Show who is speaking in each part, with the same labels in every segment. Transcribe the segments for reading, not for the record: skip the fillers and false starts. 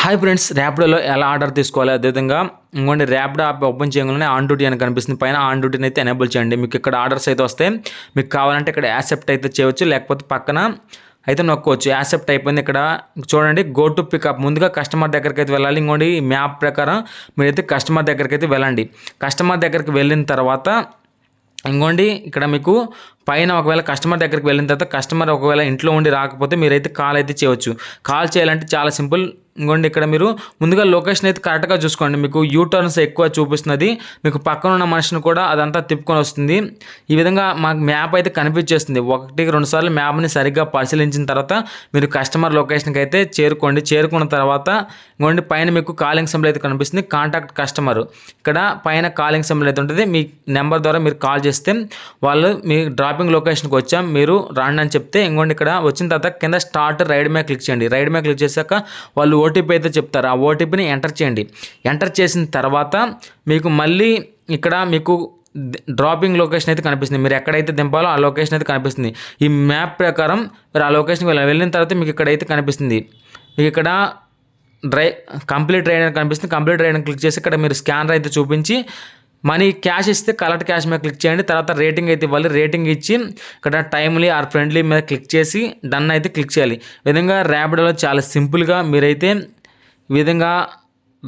Speaker 1: Hi friends, ర్యాపిడోలో ఎలా order తీసుకోవాలి, అదేవిధంగా ఇంకోండి ర్యాపిడో యాప్ ఓపెన్ చేయగానే ఆన్ డ్యూటీ అని కనిపిస్తుంది. పైన ఆన్ డ్యూటీని అయితే ఎనేబుల్ చేయండి. మీకు ఇక్కడ ఆర్డర్స్ అయితే వస్తాయి. మీకు కావాలంటే ఇక్కడ యాక్సెప్ట్ అయితే చేయవచ్చు, లేకపోతే పక్కన అయితే నొక్కోవచ్చు. యాక్సెప్ట్ అయిపోయింది. ఇక్కడ చూడండి గో టు పికప్, ముందుగా కస్టమర్ దగ్గరికి అయితే వెళ్ళాలి. ఇంకోండి ఈ మ్యాప్ ప్రకారం మీరైతే కస్టమర్ దగ్గరికి అయితే వెళ్ళండి. కస్టమర్ దగ్గరికి వెళ్ళిన తర్వాత ఇంకోండి ఇక్కడ మీకు పైన ఒకవేళ కస్టమర్ దగ్గరికి వెళ్ళిన తర్వాత కస్టమర్ ఒకవేళ ఇంట్లో ఉండి రాకపోతే మీరైతే కాల్ అయితే చేయవచ్చు. కాల్ చేయాలంటే చాలా సింపుల్. ఇంకోండి ఇక్కడ మీరు ముందుగా లొకేషన్ అయితే కరెక్ట్గా చూసుకోండి. మీకు యూటర్న్స్ ఎక్కువ చూపిస్తున్నది, మీకు పక్కన ఉన్న మనిషిని కూడా అదంతా తిప్పుకొని వస్తుంది. ఈ విధంగా మాకు మ్యాప్ అయితే కనిపించేస్తుంది. 1-2 సార్లు మ్యాప్ని సరిగ్గా పరిశీలించిన తర్వాత మీరు కస్టమర్ లొకేషన్కి అయితే చేరుకోండి. చేరుకున్న తర్వాత ఇంకోండి పైన మీకు కాలింగ్ సింబల్ అయితే కనిపిస్తుంది, కాంటాక్ట్ కస్టమర్. ఇక్కడ పైన కాలింగ్ సింబల్ అయితే ఉంటుంది. మీ నెంబర్ ద్వారా మీరు కాల్ చేస్తే వాళ్ళు మీ డ్రాపింగ్ లొకేషన్కి వచ్చాం మీరు రాండి అని చెప్తే ఇంకోండి ఇక్కడ వచ్చిన తర్వాత కింద స్టార్ట్ రైడ్ మీద క్లిక్ చేయండి. రైడ్ మీద క్లిక్ చేశాక వాళ్ళు ఓటీపీ అయితే చెప్తారు. ఆ ఓటీపీని ఎంటర్ చేయండి. ఎంటర్ చేసిన తర్వాత మీకు మళ్ళీ ఇక్కడ మీకు డ్రాపింగ్ లొకేషన్ అయితే కనిపిస్తుంది. మీరు ఎక్కడైతే దింపాలో ఆ లొకేషన్ అయితే కనిపిస్తుంది. ఈ మ్యాప్ ప్రకారం మీరు ఆ లొకేషన్కి వెళ్ళిన తర్వాత మీకు ఇక్కడైతే కనిపిస్తుంది. మీకు ఇక్కడ కంప్లీట్ రైడ్ అని కనిపిస్తుంది. కంప్లీట్ రైడ్ అని క్లిక్ చేసి ఇక్కడ మీరు స్కానర్ అయితే చూపించి మనీ క్యాష్ ఇస్తే కలెక్ట్ క్యాష్ మీద క్లిక్ చేయండి. తర్వాత రేటింగ్ అయితే ఇవ్వాలి. రేటింగ్ ఇచ్చి ఇక్కడ టైమ్లీ ఆర్ ఫ్రెండ్లీ మీద క్లిక్ చేసి డన్ అయితే క్లిక్ చేయాలి. ఈ విధంగా ర్యాపిడోలో చాలా సింపుల్గా మీరైతే ఈ విధంగా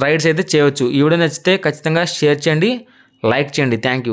Speaker 1: రైడ్స్ అయితే చేయవచ్చు. ఈ వీడియో నచ్చితే ఖచ్చితంగా షేర్ చేయండి, లైక్ చేయండి. Thank you.